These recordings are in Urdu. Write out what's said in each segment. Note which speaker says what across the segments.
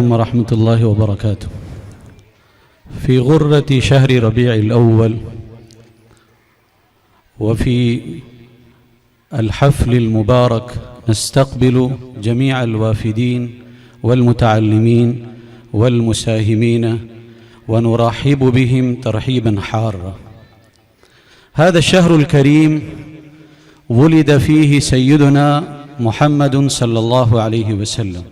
Speaker 1: عليكم ورحمة الله وبركاته. في غرة شهر ربيع الأول وفي الحفل المبارك نستقبل جميع الوافدين والمتعلمين والمساهمين ونرحب بهم ترحيبا حارا. هذا الشهر الكريم ولد فيه سيدنا محمد صلى الله عليه وسلم،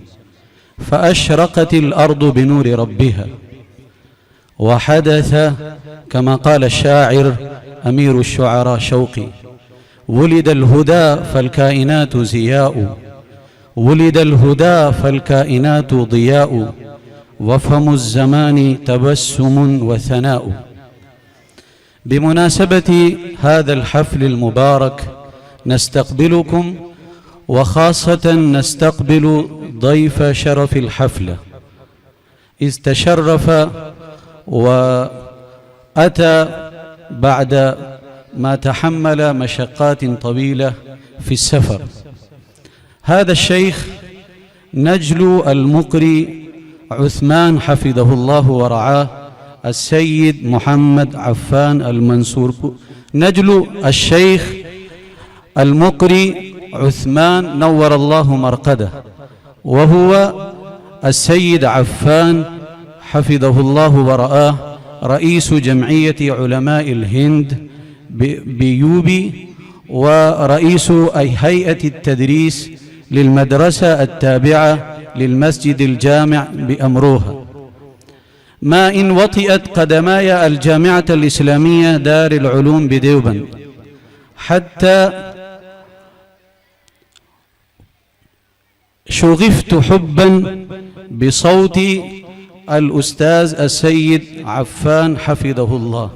Speaker 1: فأشرقت الأرض بنور ربها، وحدث كما قال الشاعر أمير الشعراء شوقي: ولد الهدى فالكائنات زياء، ولد الهدى فالكائنات ضياء، وفم الزمان تبسم وثناء. بمناسبة هذا الحفل المبارك نستقبلكم، وخاصة نستقبل ضيف شرف الحفلة، إذ تشرف وأتى بعد ما تحمل مشقات طويلة في السفر. هذا الشيخ نجل المقري عثمان حفظه الله ورعاه، السيد محمد عفان المنصور، نجل الشيخ المقري عثمان نور الله مرقده، وهو السيد عفان حفظه الله ورعاه رئيس جمعية علماء الهند بيوبي، ورئيس هيئة التدريس للمدرسة التابعة للمسجد الجامع بأمروها. ما إن وطئت قدماي الجامعة الإسلامية دار العلوم بديوبند حتى شغفت حبا بصوت الأستاذ السيد عفان حفظه الله.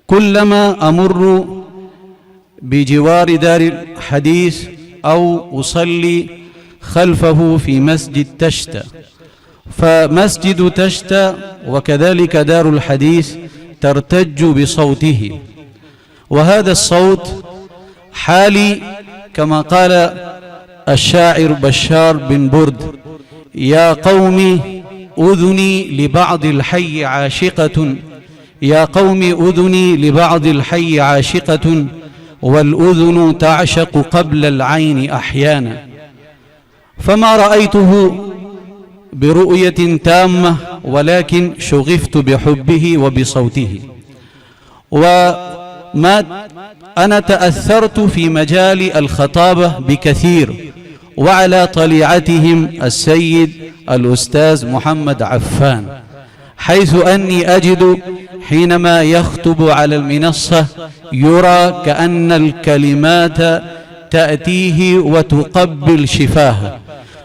Speaker 1: كلما أمر بجوار دار الحديث أو أصلي خلفه في مسجد تشتا، فمسجد تشتا وكذلك دار الحديث ترتج بصوته، وهذا الصوت حالي كما قال الشاعر بشار بن برد: يا قوم أذني لبعض الحي عاشقة، يا قوم أذني لبعض الحي عاشقة، والأذن تعشق قبل العين أحيانا. فما رأيته برؤية تامة، ولكن شغفت بحبه وبصوته. أنا تأثرت في مجال الخطابة بكثير، وعلى طليعتهم السيد الأستاذ محمد عفان، حيث أني أجد حينما يخطب على المنصة يرى كأن الكلمات تأتيه وتقبل شفاهه،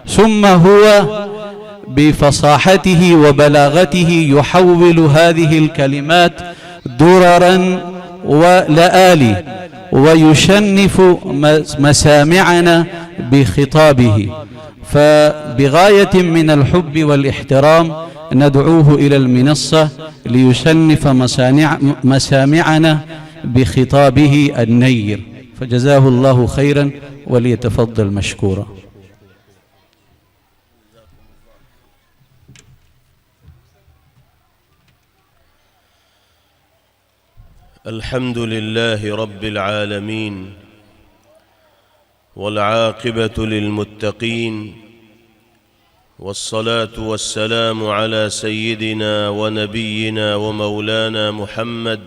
Speaker 1: ثم هو بفصاحته وبلاغته يحول هذه الكلمات دررا ولآلي، ويشنف مسامعنا بخطابه. فبغاية من الحب والاحترام ندعوه إلى المنصة ليشنف مسامعنا بخطابه النير، فجزاه الله خيرا وليتفضل مشكورا.
Speaker 2: الحمد لله رب العالمين، والعاقبة للمتقين، والصلاة والسلام على سيدنا ونبينا ومولانا محمد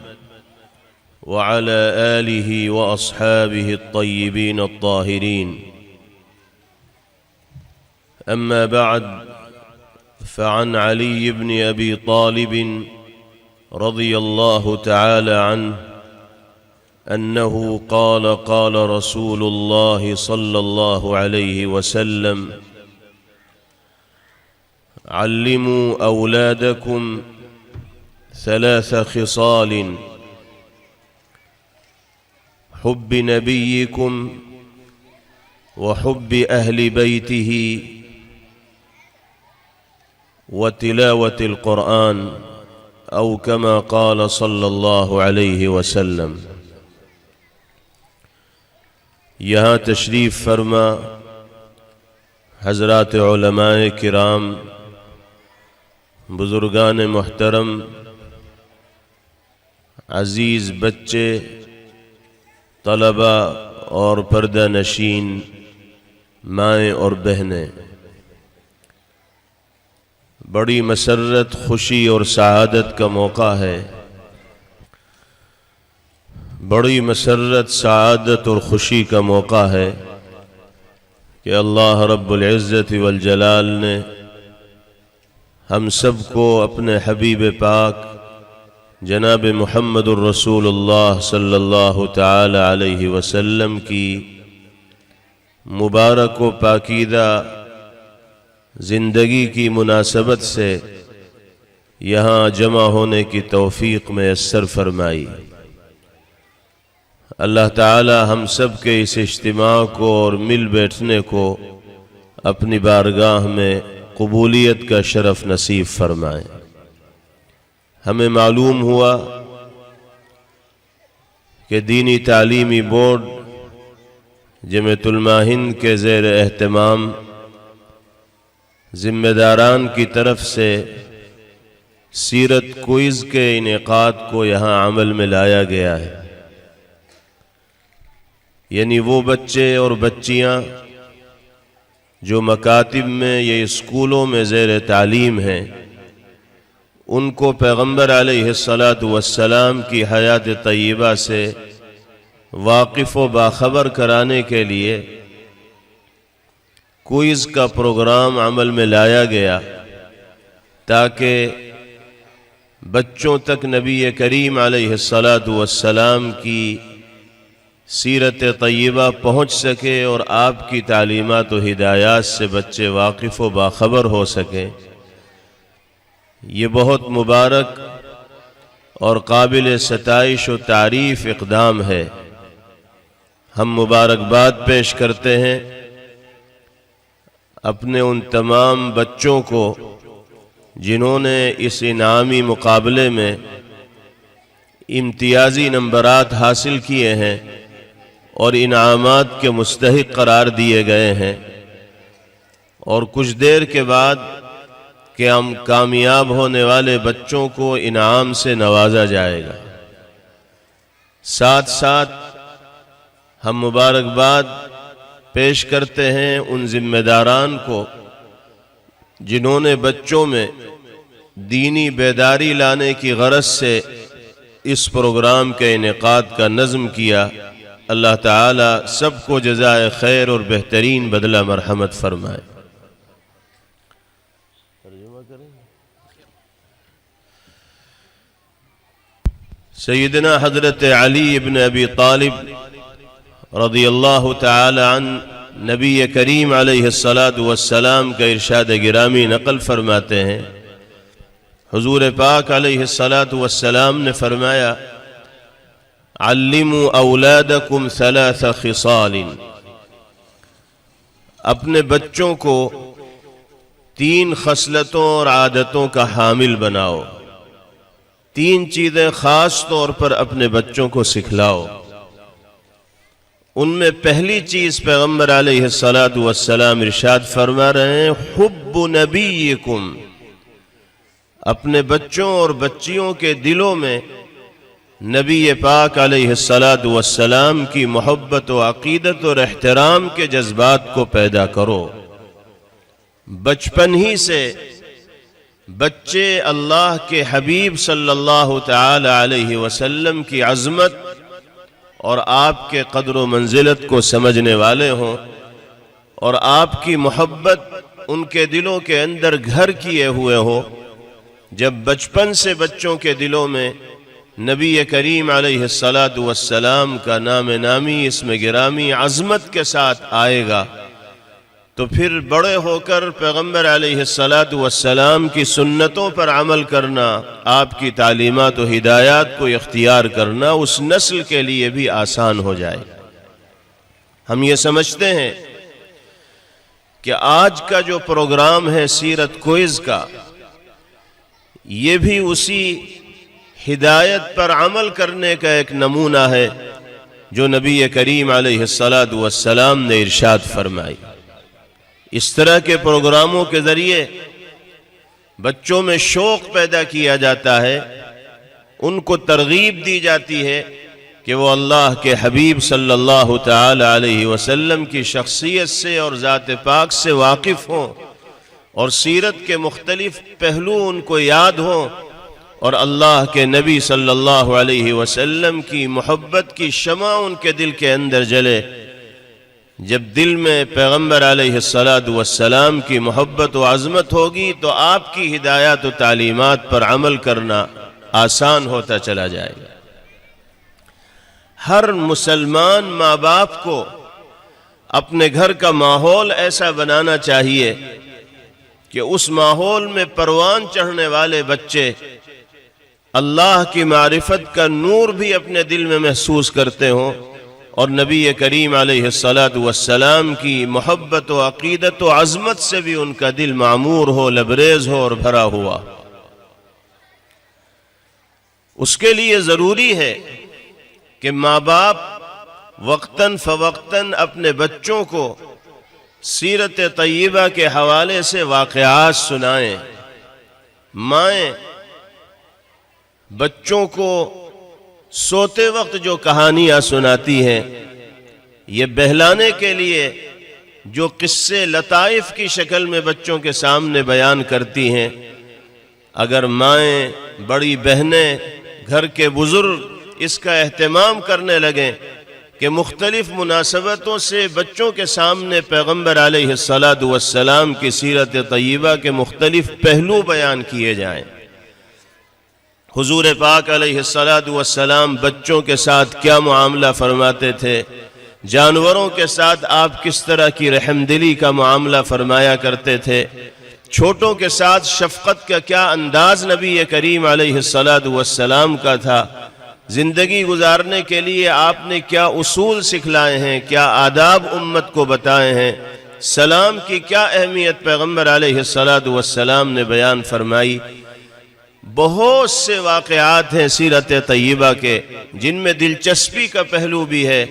Speaker 2: وعلى آله وأصحابه الطيبين الطاهرين. أما بعد، فعن علي بن أبي طالب رضي الله تعالى عنه أنه قال: قال رسول الله صلى الله عليه وسلم: علموا أولادكم 3 خصال: حب نبيكم، وحب أهل بيته، وتلاوة القرآن، أو كما قال صلى الله علیہ وسلم۔ یہاں تشریف فرما حضرات علماء کرام بزرگان محترم، عزیز بچے، طلباء اور پردہ نشین مائیں اور بہنیں، بڑی مسرت، خوشی اور سعادت کا موقع ہے۔ بڑی مسرت، سعادت اور خوشی کا موقع ہے کہ اللہ رب العزت والجلال نے ہم سب کو اپنے حبیب پاک جناب محمد الرسول اللہ صلی اللہ تعالی علیہ وسلم کی مبارک و پاکیزہ زندگی کی مناسبت سے یہاں جمع ہونے کی توفیق میسر فرمائی۔ اللہ تعالی ہم سب کے اس اجتماع کو اور مل بیٹھنے کو اپنی بارگاہ میں قبولیت کا شرف نصیب فرمائے۔ ہمیں معلوم ہوا کہ دینی تعلیمی بورڈ جامعۃ الماہند کے زیر اہتمام ذمہ داران کی طرف سے سیرت کوئز کے انعقاد کو یہاں عمل میں لایا گیا ہے۔ یعنی وہ بچے اور بچیاں جو مکاتب میں یا اسکولوں میں زیر تعلیم ہیں، ان کو پیغمبر علیہ السلام کی حیات طیبہ سے واقف و باخبر کرانے کے لیے کوئز کا پروگرام عمل میں لایا گیا، تاکہ بچوں تک نبی کریم علیہ السلام کی سیرت طیبہ پہنچ سکے اور آپ کی تعلیمات و ہدایات سے بچے واقف و باخبر ہو سکیں۔ یہ بہت مبارک اور قابل ستائش و تعریف اقدام ہے۔ ہم مبارکباد پیش کرتے ہیں اپنے ان تمام بچوں کو جنہوں نے اس انعامی مقابلے میں امتیازی نمبرات حاصل کیے ہیں اور انعامات کے مستحق قرار دیے گئے ہیں، اور کچھ دیر کے بعد کہ ہم کامیاب ہونے والے بچوں کو انعام سے نوازا جائے گا۔ ساتھ ساتھ ہم مبارکباد پیش کرتے ہیں ان ذمہ داران کو جنہوں نے بچوں میں دینی بیداری لانے کی غرض سے اس پروگرام کے انعقاد کا نظم کیا۔ اللہ تعالی سب کو جزائے خیر اور بہترین بدلہ مرحمت فرمائے۔ سیدنا حضرت علی بن ابی طالب رضی اللہ تعالی عنہ نبی کریم علیہ السلام کا ارشاد گرامی نقل فرماتے ہیں۔ حضور پاک علیہ السلام نے فرمایا، علموا اولادکم ثلاث خصال، اپنے بچوں کو 3 خصلتوں اور عادتوں کا حامل بناؤ۔ 3 چیزیں خاص طور پر اپنے بچوں کو سکھلاؤ۔ ان میں پہلی چیز پیغمبر علیہ السلام ارشاد فرما رہے ہیں، حب نبیکم، اپنے بچوں اور بچیوں کے دلوں میں نبی پاک علیہ السلام کی محبت و عقیدت اور احترام کے جذبات کو پیدا کرو۔ بچپن ہی سے بچے اللہ کے حبیب صلی اللہ تعالی علیہ وسلم کی عظمت اور آپ کے قدر و منزلت کو سمجھنے والے ہوں، اور آپ کی محبت ان کے دلوں کے اندر گھر کیے ہوئے ہو۔ جب بچپن سے بچوں کے دلوں میں نبی کریم علیہ السلام کا نام نامی، اسم گرامی عظمت کے ساتھ آئے گا، تو پھر بڑے ہو کر پیغمبر علیہ السلام کی سنتوں پر عمل کرنا، آپ کی تعلیمات و ہدایات کو اختیار کرنا اس نسل کے لیے بھی آسان ہو جائے۔ ہم یہ سمجھتے ہیں کہ آج کا جو پروگرام ہے سیرت کوئز کا، یہ بھی اسی ہدایت پر عمل کرنے کا ایک نمونہ ہے جو نبی کریم علیہ السلام نے ارشاد فرمائی۔ اس طرح کے پروگراموں کے ذریعے بچوں میں شوق پیدا کیا جاتا ہے، ان کو ترغیب دی جاتی ہے کہ وہ اللہ کے حبیب صلی اللہ تعالی علیہ وسلم کی شخصیت سے اور ذات پاک سے واقف ہوں، اور سیرت کے مختلف پہلو ان کو یاد ہوں، اور اللہ کے نبی صلی اللہ علیہ وسلم کی محبت کی شمع ان کے دل کے اندر جلے۔ جب دل میں پیغمبر علیہ السلام کی محبت و عظمت ہوگی تو آپ کی ہدایات و تعلیمات پر عمل کرنا آسان ہوتا چلا جائے گا۔ ہر مسلمان ماں باپ کو اپنے گھر کا ماحول ایسا بنانا چاہیے کہ اس ماحول میں پروان چڑھنے والے بچے اللہ کی معرفت کا نور بھی اپنے دل میں محسوس کرتے ہوں، اور نبی کریم علیہ السلام کی محبت و عقیدت و عظمت سے بھی ان کا دل معمور ہو، لبریز ہو اور بھرا ہوا۔ اس کے لیے ضروری ہے کہ ماں باپ وقتاً فوقتاً اپنے بچوں کو سیرت طیبہ کے حوالے سے واقعات سنائیں۔ مائیں بچوں کو سوتے وقت جو کہانیاں سناتی ہیں، یہ بہلانے کے لیے جو قصے لطائف کی شکل میں بچوں کے سامنے بیان کرتی ہیں، اگر مائیں، بڑی بہنیں، گھر کے بزرگ اس کا اہتمام کرنے لگیں کہ مختلف مناسبتوں سے بچوں کے سامنے پیغمبر علیہ السلام کی سیرت طیبہ کے مختلف پہلو بیان کیے جائیں۔ حضور پاک علیہ السلام بچوں کے ساتھ کیا معاملہ فرماتے تھے، جانوروں کے ساتھ آپ کس طرح کی رحم دلی کا معاملہ فرمایا کرتے تھے، چھوٹوں کے ساتھ شفقت کا کیا انداز نبی کریم علیہ السلام کا تھا، زندگی گزارنے کے لیے آپ نے کیا اصول سکھلائے ہیں، کیا آداب امت کو بتائے ہیں، سلام کی کیا اہمیت پیغمبر علیہ السلام نے بیان فرمائی۔ بہت سے واقعات ہیں سیرت طیبہ کے جن میں دلچسپی کا پہلو بھی ہے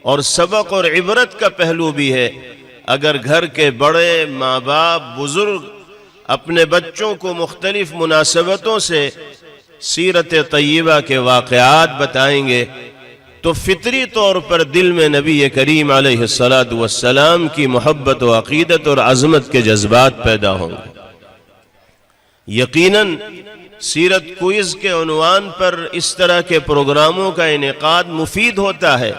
Speaker 2: اور سبق اور عبرت کا پہلو بھی ہے۔ اگر گھر کے بڑے، ماں باپ، بزرگ اپنے بچوں کو مختلف مناسبتوں سے سیرت طیبہ کے واقعات بتائیں گے تو فطری طور پر دل میں نبی کریم علیہ السلام کی محبت و عقیدت اور عظمت کے جذبات پیدا ہوں گے۔ یقیناً سیرت کوئز کے عنوان پر اس طرح کے پروگراموں کا انعقاد مفید ہوتا ہے،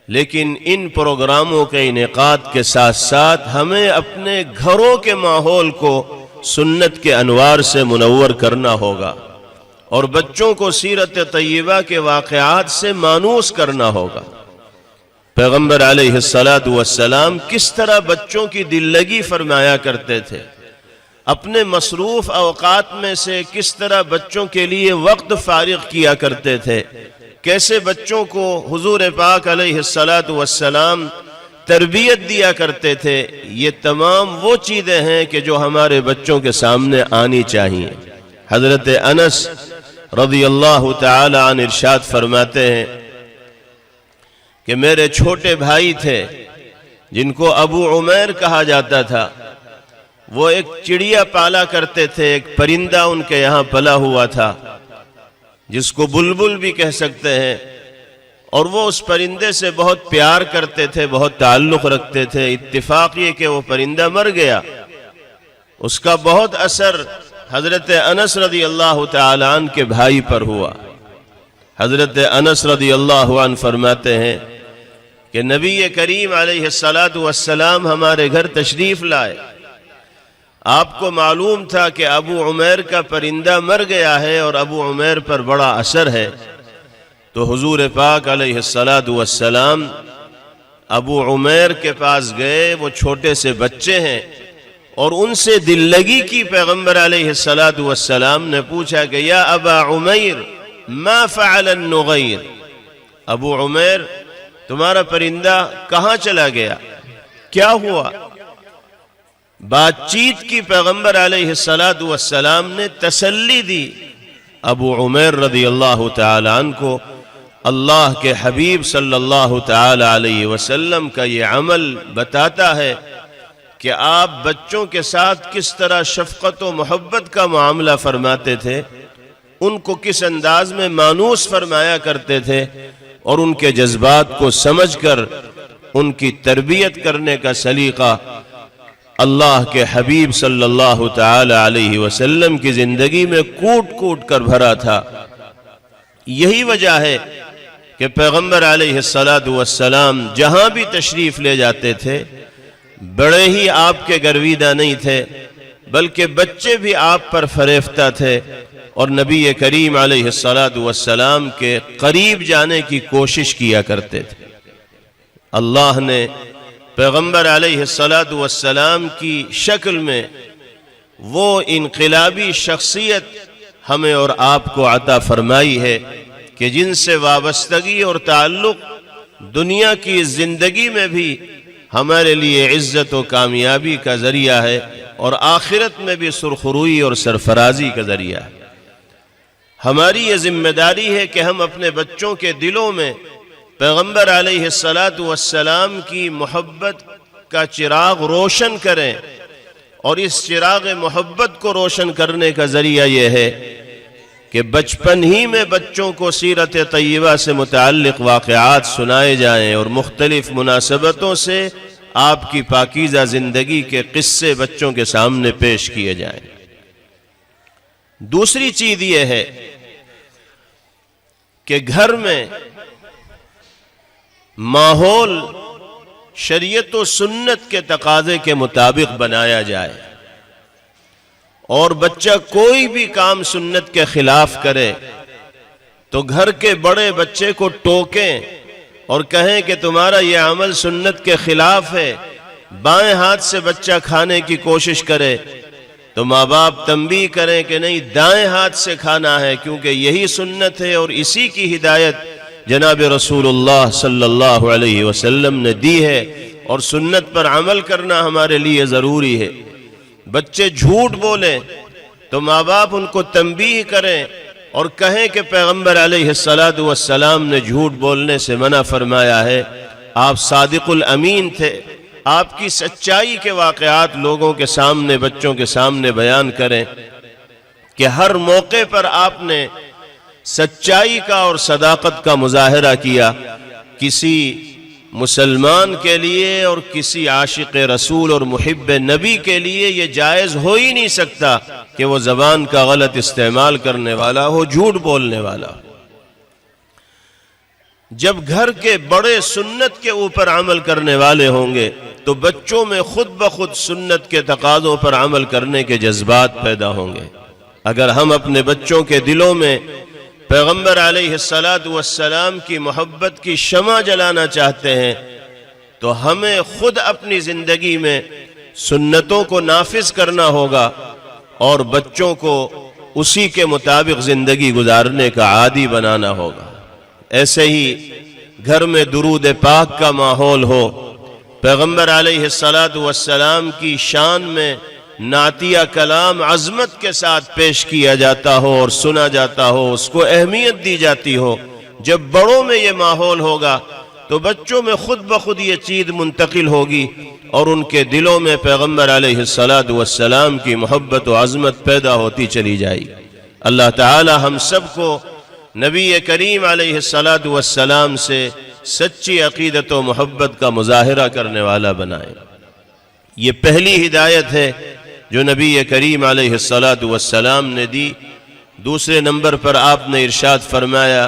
Speaker 2: لیکن ان پروگراموں کے انعقاد کے ساتھ ساتھ ہمیں اپنے گھروں کے ماحول کو سنت کے انوار سے منور کرنا ہوگا، اور بچوں کو سیرت طیبہ کے واقعات سے مانوس کرنا ہوگا۔ پیغمبر علیہ السلام کس طرح بچوں کی دل لگی فرمایا کرتے تھے، اپنے مصروف اوقات میں سے کس طرح بچوں کے لیے وقت فارغ کیا کرتے تھے، کیسے بچوں کو حضور پاک علیہ السلام تربیت دیا کرتے تھے۔ یہ تمام وہ چیزیں ہیں کہ جو ہمارے بچوں کے سامنے آنی چاہیے۔ حضرت انس رضی اللہ تعالی عنہ ارشاد فرماتے ہیں کہ میرے چھوٹے بھائی تھے جن کو ابو عمیر کہا جاتا تھا، وہ ایک چڑیا پالا کرتے تھے، ایک پرندہ ان کے یہاں پلا ہوا تھا جس کو بلبل بھی کہہ سکتے ہیں، اور وہ اس پرندے سے بہت پیار کرتے تھے، بہت تعلق رکھتے تھے۔ اتفاق یہ کہ وہ پرندہ مر گیا، اس کا بہت اثر حضرت انس رضی اللہ تعالی عنہ کے بھائی پر ہوا۔ حضرت انس رضی اللہ عنہ فرماتے ہیں کہ نبی کریم علیہ السلام ہمارے گھر تشریف لائے، آپ کو معلوم تھا کہ ابو عمیر کا پرندہ مر گیا ہے اور ابو عمیر پر بڑا اثر ہے، تو حضور پاک علیہ السلام ابو عمیر کے پاس گئے، وہ چھوٹے سے بچے ہیں، اور ان سے دل لگی کی پیغمبر علیہ السلام نے پوچھا کہ یا ابا عمیر ما فعل النغیر، ابو عمیر تمہارا پرندہ کہاں چلا گیا، کیا ہوا؟ بات چیت کی پیغمبر علیہ السلام نے تسلی دی۔ ابو عمیر رضی اللہ تعالی عنہ کو اللہ کے حبیب صلی اللہ تعالی علیہ وسلم کا یہ عمل بتاتا ہے کہ آپ بچوں کے ساتھ کس طرح شفقت و محبت کا معاملہ فرماتے تھے، ان کو کس انداز میں مانوس فرمایا کرتے تھے، اور ان کے جذبات کو سمجھ کر ان کی تربیت کرنے کا سلیقہ اللہ کے حبیب صلی اللہ تعالی علیہ وسلم کی زندگی میں کوٹ کوٹ کر بھرا تھا۔ یہی وجہ ہے کہ پیغمبر علیہ السلام جہاں بھی تشریف لے جاتے تھے بڑے ہی آپ کے گرویدہ نہیں تھے، بلکہ بچے بھی آپ پر فریفتہ تھے اور نبی کریم علیہ السلام کے قریب جانے کی کوشش کیا کرتے تھے۔ اللہ نے پیغمبر علیہ السلام کی شکل میں وہ انقلابی شخصیت ہمیں اور آپ کو عطا فرمائی ہے کہ جن سے وابستگی اور تعلق دنیا کی زندگی میں بھی ہمارے لیے عزت و کامیابی کا ذریعہ ہے، اور آخرت میں بھی سرخروئی اور سرفرازی کا ذریعہ ہے۔ ہماری یہ ذمہ داری ہے کہ ہم اپنے بچوں کے دلوں میں پیغمبر علیہ السلام کی محبت کا چراغ روشن کریں، اور اس چراغ محبت کو روشن کرنے کا ذریعہ یہ ہے کہ بچپن ہی میں بچوں کو سیرت طیبہ سے متعلق واقعات سنائے جائیں اور مختلف مناسبتوں سے آپ کی پاکیزہ زندگی کے قصے بچوں کے سامنے پیش کیے جائیں۔ دوسری چیز یہ ہے کہ گھر میں ماحول شریعت و سنت کے تقاضے کے مطابق بنایا جائے، اور بچہ کوئی بھی کام سنت کے خلاف کرے تو گھر کے بڑے بچے کو ٹوکیں اور کہیں کہ تمہارا یہ عمل سنت کے خلاف ہے۔ بائیں ہاتھ سے بچہ کھانے کی کوشش کرے تو ماں باپ تنبیہ کریں کہ نہیں، دائیں ہاتھ سے کھانا ہے، کیونکہ یہی سنت ہے اور اسی کی ہدایت جناب رسول اللہ صلی اللہ علیہ وسلم نے دی ہے، اور سنت پر عمل کرنا ہمارے لیے ضروری ہے۔ بچے جھوٹ بولیں تو ماں باپ ان کو تنبیہ کریں اور کہیں کہ پیغمبر علیہ السلام نے جھوٹ بولنے سے منع فرمایا ہے، آپ صادق الامین تھے، آپ کی سچائی کے واقعات لوگوں کے سامنے، بچوں کے سامنے بیان کریں کہ ہر موقع پر آپ نے سچائی کا اور صداقت کا مظاہرہ کیا۔ کسی مسلمان کے لیے اور کسی عاشق رسول اور محب نبی کے لیے یہ جائز ہو ہی نہیں سکتا کہ وہ زبان کا غلط استعمال کرنے والا ہو، جھوٹ بولنے والا ہو۔ جب گھر کے بڑے سنت کے اوپر عمل کرنے والے ہوں گے تو بچوں میں خود بخود سنت کے تقاضوں پر عمل کرنے کے جذبات پیدا ہوں گے۔ اگر ہم اپنے بچوں کے دلوں میں پیغمبر علیہ السلام کی محبت کی شمع جلانا چاہتے ہیں تو ہمیں خود اپنی زندگی میں سنتوں کو نافذ کرنا ہوگا اور بچوں کو اسی کے مطابق زندگی گزارنے کا عادی بنانا ہوگا۔ ایسے ہی گھر میں درود پاک کا ماحول ہو، پیغمبر علیہ السلام کی شان میں نعتیہ کلام عظمت کے ساتھ پیش کیا جاتا ہو اور سنا جاتا ہو، اس کو اہمیت دی جاتی ہو۔ جب بڑوں میں یہ ماحول ہوگا تو بچوں میں خود بخود یہ چیز منتقل ہوگی اور ان کے دلوں میں پیغمبر علیہ السلام کی محبت و عظمت پیدا ہوتی چلی جائے گی۔ اللہ تعالی ہم سب کو نبی کریم علیہ السلام سے سچی عقیدت و محبت کا مظاہرہ کرنے والا بنائے۔ یہ پہلی ہدایت ہے جو نبی کریم علیہ السلام نے دی۔ دوسرے نمبر پر آپ نے ارشاد فرمایا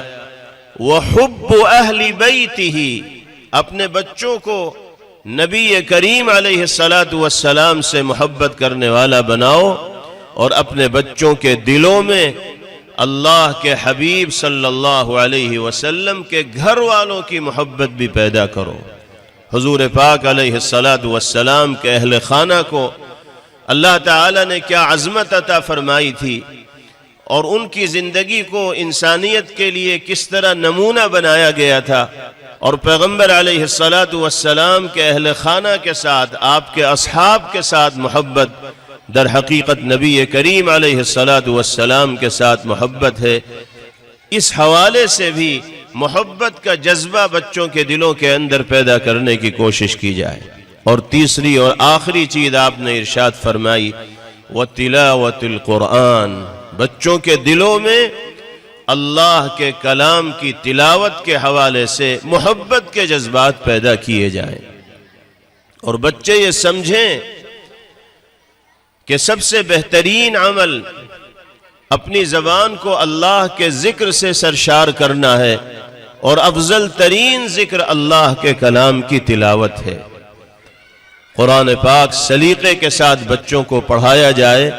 Speaker 2: وَحُبُّ أَهْلِ بَيْتِهِ، اپنے بچوں کو نبی کریم علیہ السلام سے محبت کرنے والا بناؤ اور اپنے بچوں کے دلوں میں اللہ کے حبیب صلی اللہ علیہ وسلم کے گھر والوں کی محبت بھی پیدا کرو۔ حضور پاک علیہ السلام کے اہل خانہ کو اللہ تعالی نے کیا عظمت عطا فرمائی تھی، اور ان کی زندگی کو انسانیت کے لیے کس طرح نمونہ بنایا گیا تھا، اور پیغمبر علیہ السلام کے اہل خانہ کے ساتھ، آپ کے اصحاب کے ساتھ محبت در حقیقت نبی کریم علیہ السلام کے ساتھ محبت ہے۔ اس حوالے سے بھی محبت کا جذبہ بچوں کے دلوں کے اندر پیدا کرنے کی کوشش کی جائے۔ اور تیسری اور آخری چیز آپ نے ارشاد فرمائی وَتِلَاوَةِ الْقُرْآنِ، بچوں کے دلوں میں اللہ کے کلام کی تلاوت کے حوالے سے محبت کے جذبات پیدا کیے جائیں، اور بچے یہ سمجھیں کہ سب سے بہترین عمل اپنی زبان کو اللہ کے ذکر سے سرشار کرنا ہے، اور افضل ترین ذکر اللہ کے کلام کی تلاوت ہے۔ قرآن پاک سلیقے کے ساتھ بچوں کو پڑھایا جائے،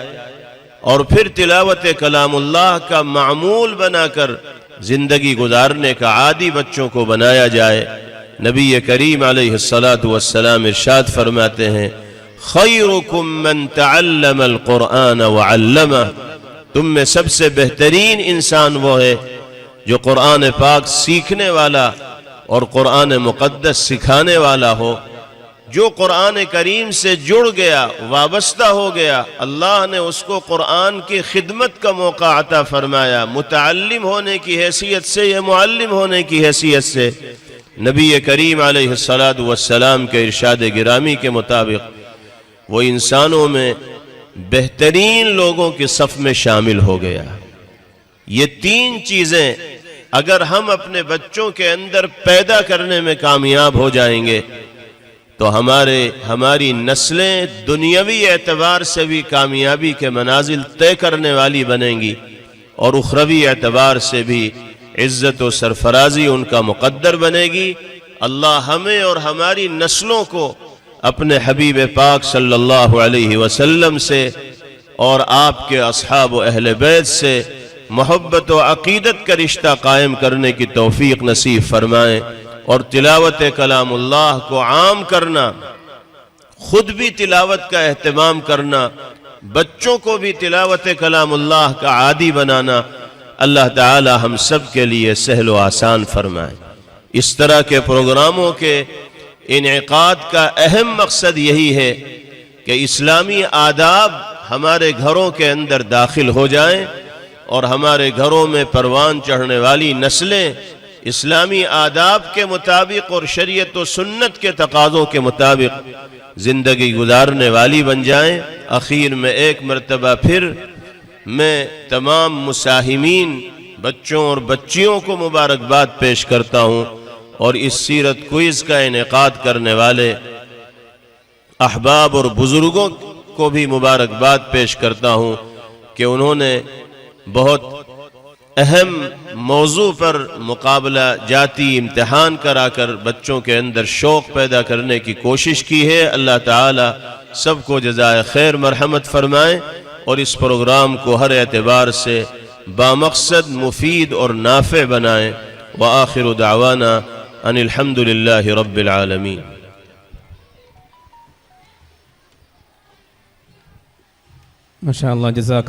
Speaker 2: اور پھر تلاوت کلام اللہ کا معمول بنا کر زندگی گزارنے کا عادی بچوں کو بنایا جائے۔ نبی کریم علیہ السلام ارشاد فرماتے ہیں خیرکم من تعلم القرآن وعلمہ، تم میں سب سے بہترین انسان وہ ہے جو قرآن پاک سیکھنے والا اور قرآن مقدس سکھانے والا ہو۔ جو قرآن کریم سے جڑ گیا، وابستہ ہو گیا، اللہ نے اس کو قرآن کی خدمت کا موقع عطا فرمایا، متعلم ہونے کی حیثیت سے یا معلم ہونے کی حیثیت سے۔ نبی کریم علیہ السلام کے ارشاد گرامی کے مطابق وہ انسانوں میں بہترین لوگوں کے صف میں شامل ہو گیا۔ یہ تین چیزیں اگر ہم اپنے بچوں کے اندر پیدا کرنے میں کامیاب ہو جائیں گے تو ہماری نسلیں دنیاوی اعتبار سے بھی کامیابی کے منازل طے کرنے والی بنیں گی، اور اخروی اعتبار سے بھی عزت و سرفرازی ان کا مقدر بنے گی۔ اللہ ہمیں اور ہماری نسلوں کو اپنے حبیب پاک صلی اللہ علیہ وسلم سے اور آپ کے اصحاب و اہل بیت سے محبت و عقیدت کا رشتہ قائم کرنے کی توفیق نصیب فرمائیں، اور تلاوت کلام اللہ کو عام کرنا، خود بھی تلاوت کا اہتمام کرنا، بچوں کو بھی تلاوت کلام اللہ کا عادی بنانا اللہ تعالی ہم سب کے لیے سہل و آسان فرمائے۔ اس طرح کے پروگراموں کے انعقاد کا اہم مقصد یہی ہے کہ اسلامی آداب ہمارے گھروں کے اندر داخل ہو جائیں، اور ہمارے گھروں میں پروان چڑھنے والی نسلیں اسلامی آداب کے مطابق اور شریعت و سنت کے تقاضوں کے مطابق زندگی گزارنے والی بن جائیں۔ اخیر میں ایک مرتبہ پھر میں تمام مساہمین بچوں اور بچیوں کو مبارکباد پیش کرتا ہوں، اور اس سیرت کوئز کا انعقاد کرنے والے احباب اور بزرگوں کو بھی مبارکباد پیش کرتا ہوں کہ انہوں نے بہت اہم موضوع پر مقابلہ جاتی امتحان کرا کر بچوں کے اندر شوق پیدا کرنے کی کوشش کی ہے۔ اللہ تعالی سب کو جزائے خیر مرحمت فرمائے، اور اس پروگرام کو ہر اعتبار سے بامقصد، مفید اور نافع بنائیں۔ وآخر دعوانا ان الحمد للہ رب العالمین۔
Speaker 3: ماشاءاللہ، جزاک